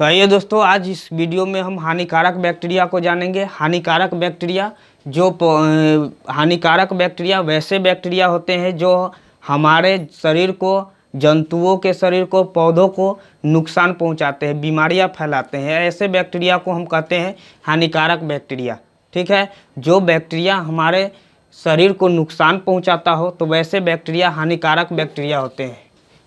तो आइए दोस्तों, आज इस वीडियो में हम हानिकारक बैक्टीरिया को जानेंगे। हानिकारक बैक्टीरिया हानिकारक बैक्टीरिया वैसे बैक्टीरिया होते हैं जो हमारे शरीर को, जंतुओं के शरीर को, पौधों को नुकसान पहुंचाते हैं, बीमारियां फैलाते हैं। ऐसे बैक्टीरिया को हम कहते हैं हानिकारक बैक्टीरिया। ठीक है, जो बैक्टीरिया हमारे शरीर को नुकसान पहुंचाता हो तो वैसे बैक्टीरिया हानिकारक बैक्टीरिया होते हैं।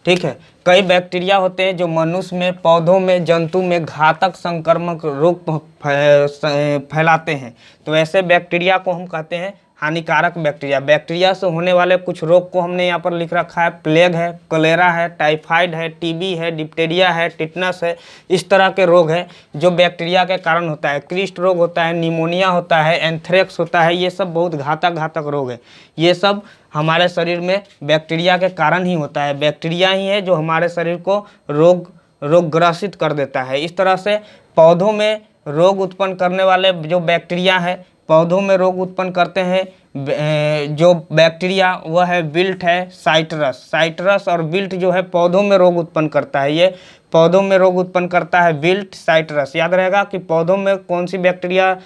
ठीक है, कई बैक्टीरिया होते हैं जो मनुष्य में, पौधों में, जंतु में घातक संक्रामक रोग फैलाते हैं। तो ऐसे बैक्टीरिया को हम कहते हैं हानिकारक बैक्टीरिया। बैक्टीरिया से होने वाले कुछ रोग को हमने यहाँ पर लिख रखा है। प्लेग है, कलेरा है, टाइफाइड है, टीबी है, डिप्टेरिया है, टिटनस है। इस तरह के रोग है जो बैक्टीरिया के कारण होता है। क्रिस्ट रोग होता है, निमोनिया होता है, एंथ्रेक्स होता है। ये सब बहुत घातक रोग है। ये सब हमारे शरीर में बैक्टीरिया के कारण ही होता है। बैक्टीरिया ही है जो हमारे शरीर को रोगग्रसित कर देता है। इस तरह से पौधों में रोग उत्पन्न करने वाले जो बैक्टीरिया है, पौधों में रोग उत्पन्न करते हैं जो बैक्टीरिया, वह है विल्ट है, साइट्रस और विल्ट जो है पौधों में रोग उत्पन्न करता है। ये पौधों में रोग उत्पन्न करता है विल्ट, साइट्रस। याद रहेगा कि पौधों में कौन सी बैक्टीरिया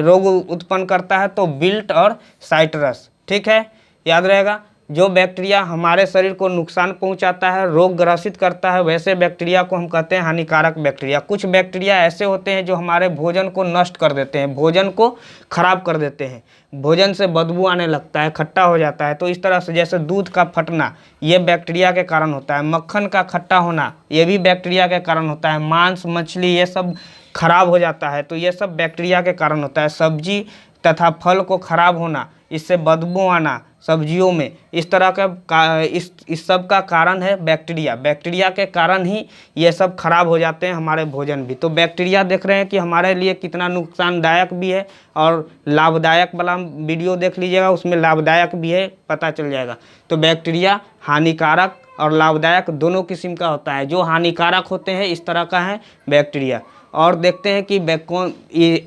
रोग उत्पन्न करता है, तो विल्ट और साइट्रस। ठीक है, याद रहेगा। जो बैक्टीरिया हमारे शरीर को नुकसान पहुंचाता है, रोग ग्रसित करता है, वैसे बैक्टीरिया को हम कहते हैं हानिकारक बैक्टीरिया। कुछ बैक्टीरिया ऐसे होते हैं जो हमारे भोजन को नष्ट कर देते हैं, भोजन को खराब कर देते हैं। भोजन से बदबू आने लगता है, खट्टा हो जाता है। तो इस तरह से जैसे दूध का फटना, ये बैक्टीरिया के कारण होता है। मक्खन का खट्टा होना, ये भी बैक्टीरिया के कारण होता है। मांस, मछली, ये सब खराब हो जाता है, तो ये सब बैक्टीरिया के कारण होता है। सब्जी तथा फल को खराब होना, इससे बदबू आना सब्जियों में, इस तरह का इस सब का कारण है बैक्टीरिया। बैक्टीरिया के कारण ही ये सब खराब हो जाते हैं, हमारे भोजन भी। तो बैक्टीरिया देख रहे हैं कि हमारे लिए कितना नुकसानदायक भी है और लाभदायक वाला वीडियो देख लीजिएगा, उसमें लाभदायक भी है, पता चल जाएगा। तो बैक्टीरिया हानिकारक और लाभदायक दोनों किस्म का होता है। जो हानिकारक होते हैं इस तरह का है बैक्टीरिया। और देखते हैं कि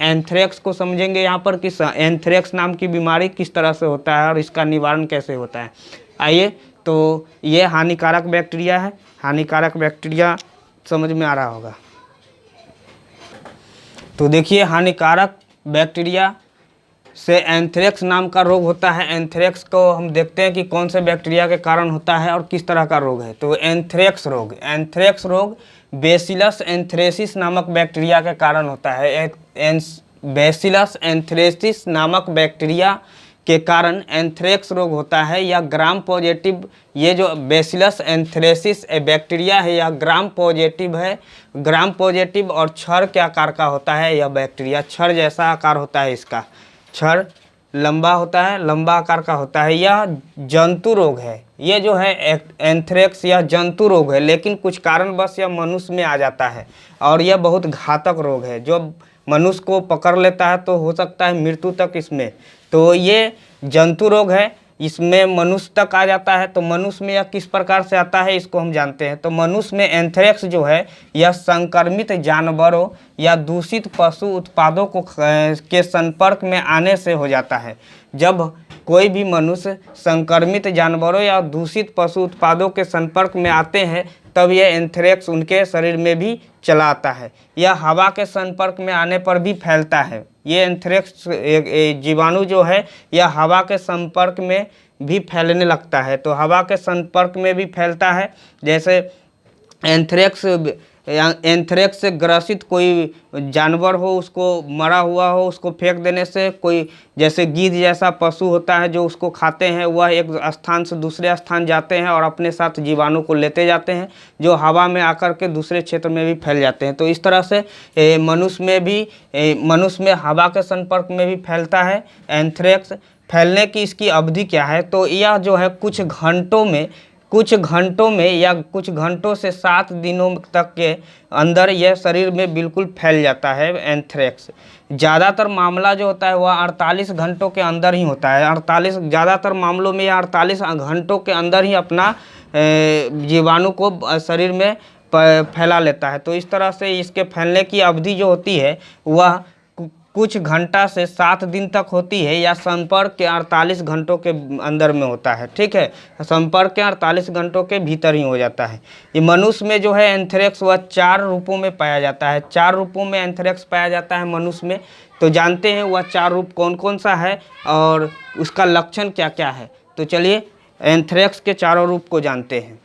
एंथ्रेक्स को समझेंगे यहाँ पर कि एंथ्रेक्स नाम की बीमारी किस तरह से होता है और इसका निवारण कैसे होता है। आइए, तो ये हानिकारक बैक्टीरिया है। हानिकारक बैक्टीरिया समझ में आ रहा होगा। तो देखिए, हानिकारक बैक्टीरिया से एंथ्रेक्स नाम का रोग होता है। एंथ्रेक्स को हम देखते हैं कि कौन से बैक्टीरिया के कारण होता है और किस तरह का रोग है। तो एंथ्रेक्स रोग बेसिलस एंथ्रेसिस नामक बैक्टीरिया के कारण होता है। बेसिलस एंथ्रेसिस नामक बैक्टीरिया के कारण एंथ्रेक्स रोग होता है। या ग्राम पॉजिटिव, ये जो बेसिलस एंथ्रेसिस बैक्टीरिया है या ग्राम पॉजिटिव है। ग्राम पॉजिटिव और छड़ के आकार का होता है। यह बैक्टीरिया छड़ जैसा आकार होता है, इसका छड़ लंबा होता है, लंबा आकार का होता है। यह जंतु रोग है। ये जो है एंथ्रेक्स यह जंतु रोग है, लेकिन कुछ कारणवश यह मनुष्य में आ जाता है और यह बहुत घातक रोग है। जो मनुष्य को पकड़ लेता है तो हो सकता है मृत्यु तक इसमें। तो ये जंतु रोग है, इसमें मनुष्य तक आ जाता है। तो मनुष्य में यह किस प्रकार से आता है इसको हम जानते हैं। तो मनुष्य में एंथ्रेक्स जो है यह संक्रमित जानवरों या दूषित पशु उत्पादों के संपर्क में आने से हो जाता है। जब कोई भी मनुष्य संक्रमित जानवरों या दूषित पशु उत्पादों के संपर्क में आते हैं, तब यह एंथ्रेक्स उनके शरीर में भी चला आता है। यह हवा के संपर्क में आने पर भी फैलता है। ये एंथ्रेक्स जीवाणु जो है यह हवा के संपर्क में भी फैलने लगता है। तो हवा के संपर्क में भी फैलता है। जैसे एंथ्रेक्स से ग्रसित कोई जानवर हो, उसको मरा हुआ हो, उसको फेंक देने से, कोई जैसे गीध जैसा पशु होता है जो उसको खाते हैं, वह एक स्थान से दूसरे स्थान जाते हैं और अपने साथ जीवाणु को लेते जाते हैं, जो हवा में आकर के दूसरे क्षेत्र में भी फैल जाते हैं। तो इस तरह से मनुष्य में हवा के संपर्क में भी फैलता है एंथ्रेक्स। फैलने की इसकी अवधि क्या है, तो यह जो है कुछ घंटों में या कुछ घंटों से 7 दिनों तक के अंदर यह शरीर में बिल्कुल फैल जाता है एंथ्रेक्स। ज़्यादातर मामला जो होता है वह 48 घंटों के अंदर ही होता है। ज़्यादातर मामलों में यह 48 घंटों के अंदर ही अपना जीवाणु को शरीर में फैला लेता है। तो इस तरह से इसके फैलने की अवधि जो होती है वह कुछ घंटा से 7 दिन तक होती है या संपर्क के 48 घंटों के अंदर में होता है। ठीक है, संपर्क के 48 घंटों के भीतर ही हो जाता है। ये मनुष्य में जो है एंथ्रेक्स वह 4 रूपों में पाया जाता है। 4 रूपों में एंथ्रेक्स पाया जाता है मनुष्य में। तो जानते हैं वह 4 रूप कौन कौन सा है और उसका लक्षण क्या क्या है। तो चलिए एंथ्रेक्स के चारों रूप को जानते हैं।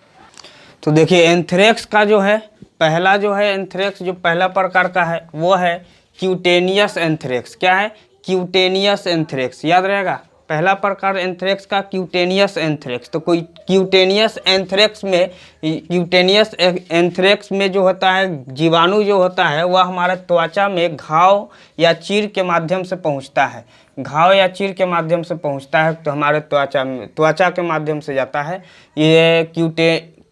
तो देखिए एंथ्रेक्स का जो है पहला जो है एंथ्रेक्स जो पहला प्रकार का है वो है क्यूटेनियस एंथ्रेक्स। क्या है? Cutaneous anthrax. याद रहेगा पहला प्रकार एंथ्रेक्स का क्यूटेनियस एंथ्रेक्स। तो कोई क्यूटेनियस एंथ्रेक्स में जो होता है जीवाणु जो होता है वह हमारे त्वचा में घाव या चीर के माध्यम से पहुंचता है। घाव या चीर के माध्यम से पहुंचता है तो हमारे त्वचा के माध्यम से जाता है ये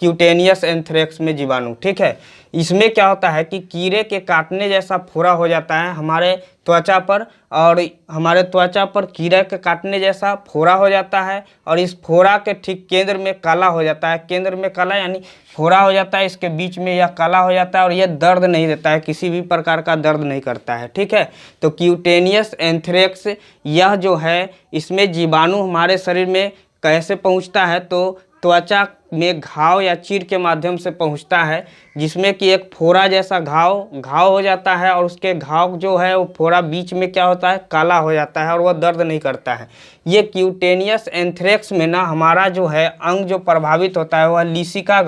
क्यूटेनियस एंथ्रेक्स में जीवाणु। ठीक है, इसमें क्या होता है कि कीड़े के काटने जैसा फोड़ा हो जाता है हमारे त्वचा पर, और हमारे त्वचा पर कीड़े के काटने जैसा फोड़ा हो जाता है और इस फोड़ा के ठीक केंद्र में काला हो जाता है। केंद्र में काला यानी फोड़ा हो जाता है, इसके बीच में यह काला हो जाता है और यह दर्द नहीं देता है, किसी भी प्रकार का दर्द नहीं करता है। ठीक है, तो क्यूटेनियस एंथ्रेक्स यह जो है इसमें जीवाणु हमारे शरीर में कैसे पहुंचता है तो त्वचा में घाव या चीर के माध्यम से पहुंचता है, जिसमें कि एक फोड़ा जैसा घाव हो जाता है और उसके घाव जो है वो फोड़ा बीच में क्या होता है काला हो जाता है और वह दर्द नहीं करता है। ये क्यूटेनियस एंथ्रेक्स में ना हमारा जो है अंग जो प्रभावित होता है वह लिसिका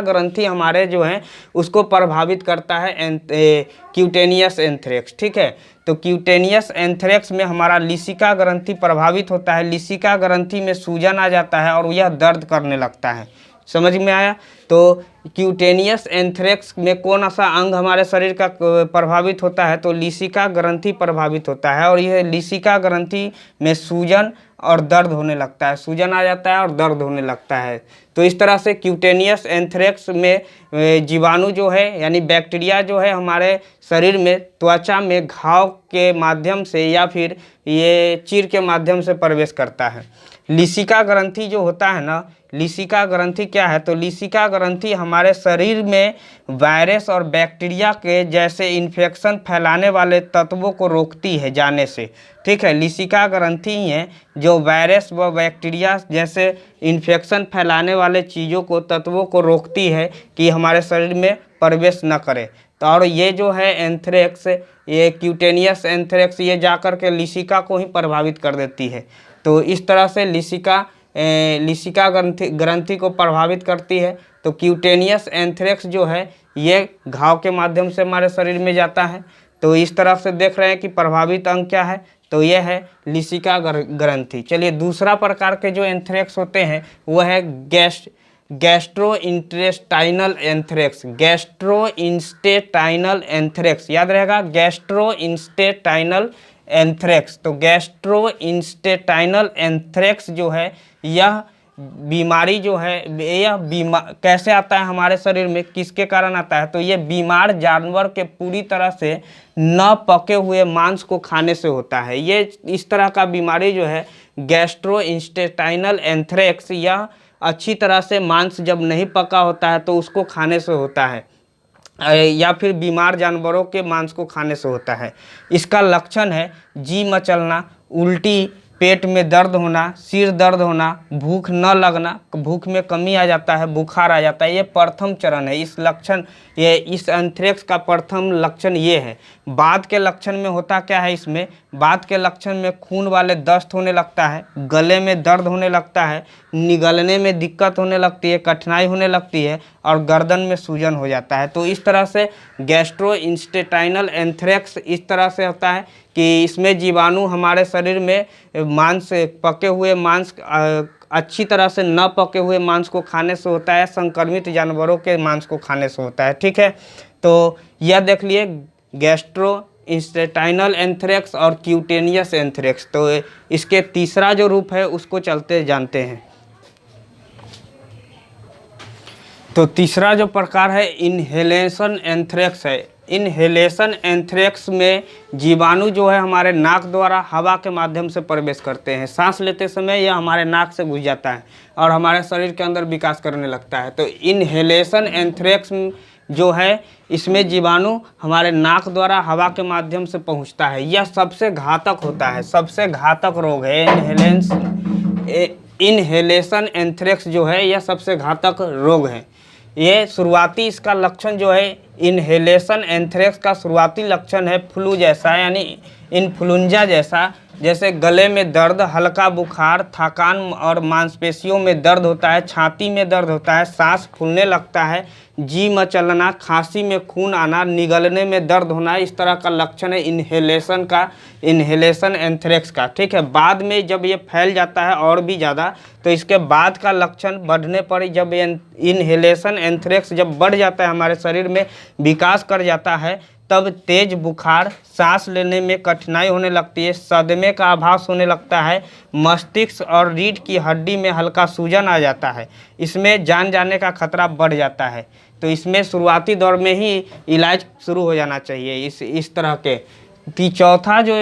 ग्रंथि हमारे जो है उसको प्रभावित करता है क्यूटेनियस एंथ्रेक्स। ठीक है, तो क्यूटेनियस एंथ्रेक्स में हमारा लिसिका ग्रंथि प्रभावित होता है। लिसिका ग्रंथि में सूजन आ जाता है और यह दर्द करने लगता है। समझ में आया? तो क्यूटेनियस एंथ्रेक्स में कौन सा अंग हमारे शरीर का प्रभावित होता है तो लिसिका ग्रंथि प्रभावित होता है और यह लिसिका ग्रंथि में सूजन और दर्द होने लगता है, सूजन आ जाता है और दर्द होने लगता है। तो इस तरह से क्यूटेनियस एंथ्रेक्स में जीवाणु जो है यानी बैक्टीरिया जो है हमारे शरीर में त्वचा में घाव के माध्यम से या फिर ये चीर के माध्यम से प्रवेश करता है। लिसिका ग्रंथि जो होता है ना, लिसिका ग्रंथि क्या है तो लिसिका ग्रंथि हमारे शरीर में वायरस और बैक्टीरिया के जैसे इन्फेक्शन फैलाने वाले तत्वों को रोकती है जाने से। ठीक है, लिसिका ग्रंथि ही है जो वायरस व बैक्टीरिया जैसे इन्फेक्शन फैलाने वाले चीज़ों को तत्वों को रोकती है कि हमारे शरीर में प्रवेश न करे। तो और ये जो है एंथ्रेक्स ये क्यूटेनियस एंथ्रेक्स ये जाकर के लिसिका को ही प्रभावित कर देती है। तो इस तरह से लिसिका ग्रंथि को प्रभावित करती है। तो क्यूटेनियस एंथ्रेक्स जो है ये घाव के माध्यम से हमारे शरीर में जाता है। तो इस तरह से देख रहे हैं कि प्रभावित अंग क्या है तो यह है लिसिका ग्रंथि। चलिए दूसरा प्रकार के जो एंथ्रेक्स होते हैं वह है गैस्ट्रोइंटेस्टाइनल एंथ्रेक्स। याद रहेगा गैस्ट्रोइंटेस्टाइनल एंथ्रेक्स। तो गैस्ट्रोइंटेस्टाइनल एंथ्रेक्स जो है यह बीमारी जो है कैसे आता है हमारे शरीर में, किसके कारण आता है तो ये बीमार जानवर के पूरी तरह से न पके हुए मांस को खाने से होता है। ये इस तरह का बीमारी जो है गैस्ट्रोइंटेस्टाइनल एंथ्रेक्स यह अच्छी तरह से मांस जब नहीं पका होता है तो उसको खाने से होता है या फिर बीमार जानवरों के मांस को खाने से होता है। इसका लक्षण है जी मचलना, उल्टी, पेट में दर्द होना, सिर दर्द होना, भूख न लगना, भूख में कमी आ जाता है, बुखार आ जाता है। ये प्रथम चरण है। इस एंथ्रेक्स का प्रथम लक्षण ये है। बाद के लक्षण में होता क्या है इसमें, बाद के लक्षण में खून वाले दस्त होने लगता है, गले में दर्द होने लगता है, निगलने में दिक्कत होने लगती है, कठिनाई होने लगती है और गर्दन में सूजन हो जाता है। तो इस तरह से गैस्ट्रोइंटेस्टाइनल एंथ्रेक्स इस तरह से होता है कि इसमें जीवाणु हमारे शरीर में मांस पके हुए मांस अच्छी तरह से न पके हुए मांस को खाने से होता है, संक्रमित जानवरों के मांस को खाने से होता है। ठीक है, तो यह देख लिए गैस्ट्रोइंटेस्टाइनल एंथ्रेक्स और क्यूटेनियस एंथ्रेक्स। तो इसके तीसरा जो रूप है उसको चलते जानते हैं। तो तीसरा जो प्रकार है इनहेलेशन एंथ्रेक्स है। इनहेलेशन एंथ्रेक्स में जीवाणु जो है हमारे नाक द्वारा हवा के माध्यम से प्रवेश करते हैं। सांस लेते समय यह हमारे नाक से घुस जाता है और हमारे शरीर के अंदर विकास करने लगता है। तो इनहेलेशन एंथ्रेक्स जो है इसमें जीवाणु हमारे नाक द्वारा हवा के माध्यम से पहुंचता है। यह सबसे घातक होता है, सबसे घातक रोग है इनहेलेशन एंथ्रेक्स जो है, यह सबसे घातक रोग है। ये शुरुआती इसका लक्षण जो है, इनहेलेशन एंथ्रेक्स का शुरुआती लक्षण है फ्लू जैसा, यानी इन्फ्लुएंजा जैसा, जैसे गले में दर्द, हल्का बुखार, थकान और मांसपेशियों में दर्द होता है, छाती में दर्द होता है, सांस फूलने लगता है, जी मचलना, खांसी में खून आना, निगलने में दर्द होना, इस तरह का लक्षण है इनहेलेशन एंथ्रेक्स का। ठीक है, बाद में जब ये फैल जाता है और भी ज़्यादा, तो इसके बाद का लक्षण बढ़ने पर, जब इनहेलेशन एंथ्रेक्स जब बढ़ जाता है, हमारे शरीर में विकास कर जाता है, तब तेज बुखार, सांस लेने में कठिनाई होने लगती है, सदमे का आभास होने लगता है, मस्तिष्क और रीढ़ की हड्डी में हल्का सूजन आ जाता है, इसमें जान जाने का खतरा बढ़ जाता है। तो इसमें शुरुआती दौर में ही इलाज शुरू हो जाना चाहिए इस तरह के। चौथा जो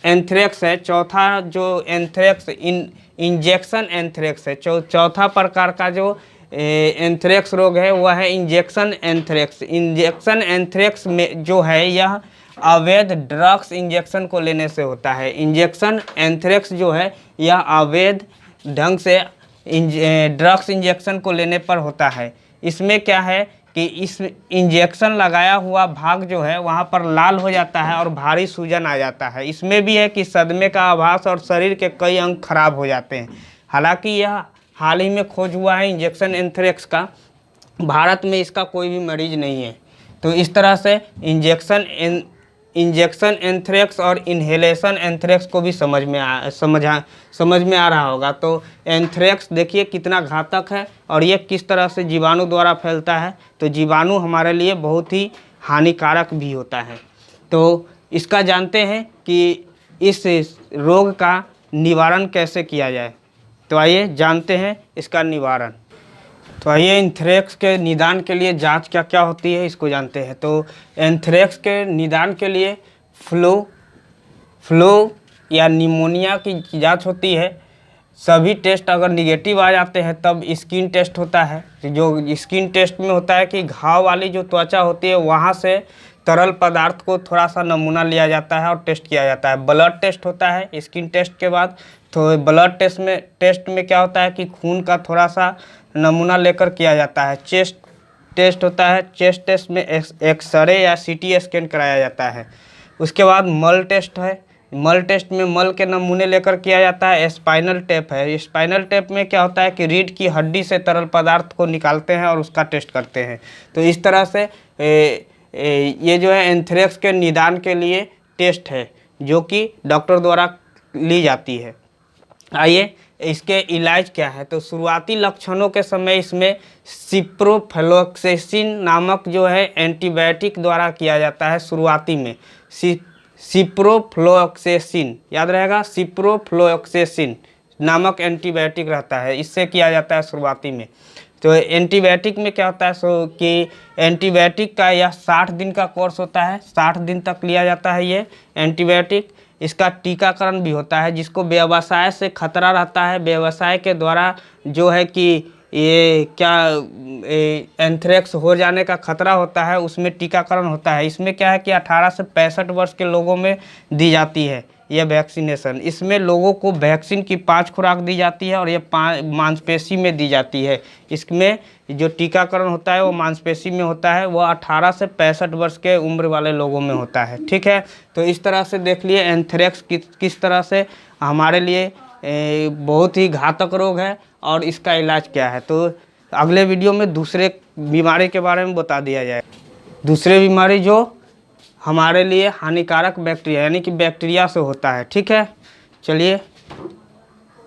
एंथ्रेक्स है, चौथा जो एंथ्रेक्स इंजेक्शन एंथ्रेक्स है, चौथा प्रकार का जो एंथ्रेक्स रोग है वह है इंजेक्शन एंथ्रेक्स। इंजेक्शन एंथ्रेक्स में जो है, यह अवैध ड्रग्स इंजेक्शन को लेने से होता है। इंजेक्शन एंथ्रेक्स जो है, यह अवैध ढंग से ड्रग्स इंजेक्शन को लेने पर होता है। इसमें क्या है कि इस इंजेक्शन लगाया हुआ भाग जो है वहाँ पर लाल हो जाता है और भारी सूजन आ जाता है। इसमें भी है कि सदमे का आभास और शरीर के कई अंग खराब हो जाते हैं। हालांकि यह हाल ही में खोज हुआ है इंजेक्शन एंथ्रेक्स का, भारत में इसका कोई भी मरीज नहीं है। तो इस तरह से इंजेक्शन एंथ्रेक्स और इनहेलेशन एंथ्रेक्स को भी समझ में आ रहा होगा। तो एंथ्रेक्स देखिए कितना घातक है और ये किस तरह से जीवाणु द्वारा फैलता है। तो जीवाणु हमारे लिए बहुत ही हानिकारक भी होता है। तो इसका जानते हैं कि इस रोग का निवारण कैसे किया जाए। तो आइए जानते हैं इसका निवारण। तो आइए एंथ्रेक्स के निदान के लिए जांच क्या क्या होती है इसको जानते हैं। तो एंथ्रेक्स के निदान के लिए फ्लू या निमोनिया की जांच होती है। सभी टेस्ट अगर निगेटिव आ जाते हैं तब स्किन टेस्ट होता है। जो स्किन टेस्ट में होता है कि घाव वाली जो त्वचा होती है वहाँ से तरल पदार्थ को थोड़ा सा नमूना लिया जाता है और टेस्ट किया जाता है। ब्लड टेस्ट होता है स्किन टेस्ट के बाद। तो ब्लड टेस्ट में क्या होता है कि खून का थोड़ा सा नमूना लेकर किया जाता है। चेस्ट टेस्ट होता है, चेस्ट टेस्ट में एक्सरे या सीटी स्कैन कराया जाता है। उसके बाद मल टेस्ट है, मल टेस्ट में मल के नमूने लेकर किया जाता है। स्पाइनल टैप है, स्पाइनल टैप में क्या होता है कि रीढ़ की हड्डी से तरल पदार्थ को निकालते हैं और उसका टेस्ट करते हैं। तो इस तरह से ये जो है एंथ्रेक्स के निदान के लिए टेस्ट है जो कि डॉक्टर द्वारा ली जाती है। आइए इसके इलाज क्या है। तो शुरुआती लक्षणों के समय इसमें सिप्रोफ्लोक्सेसिन नामक जो है एंटीबायोटिक द्वारा किया जाता है। शुरुआती में सिप्रोफ्लोक्सेसिन याद रहेगा, सिप्रोफ्लोक्सेसिन नामक एंटीबायोटिक रहता है, इससे किया जाता है शुरुआती में। तो एंटीबायोटिक में क्या होता है कि एंटीबायोटिक का यह 60 दिन का कोर्स होता है, 60 दिन तक लिया जाता है ये एंटीबायोटिक। इसका टीकाकरण भी होता है, जिसको व्यवसाय से खतरा रहता है, व्यवसाय के द्वारा जो है कि ये क्या एंथ्रेक्स हो जाने का खतरा होता है, उसमें टीकाकरण होता है। इसमें क्या है कि 18 से 65 वर्ष के लोगों में दी जाती है यह वैक्सीनेशन। इसमें लोगों को वैक्सीन की 5 खुराक दी जाती है और ये मांसपेशी में दी जाती है। इसमें जो टीकाकरण होता है वो मांसपेशी में होता है, वो 18 से 65 वर्ष के उम्र वाले लोगों में होता है। ठीक है, तो इस तरह से देख लिए एंथ्रेक्स किस तरह से हमारे लिए बहुत ही घातक रोग है और इसका इलाज क्या है। तो अगले वीडियो में दूसरे बीमारी के बारे में बता दिया जाए। दूसरे बीमारी जो हमारे लिए हानिकारक बैक्टीरिया यानी कि बैक्टीरिया से होता है। ठीक है, चलिए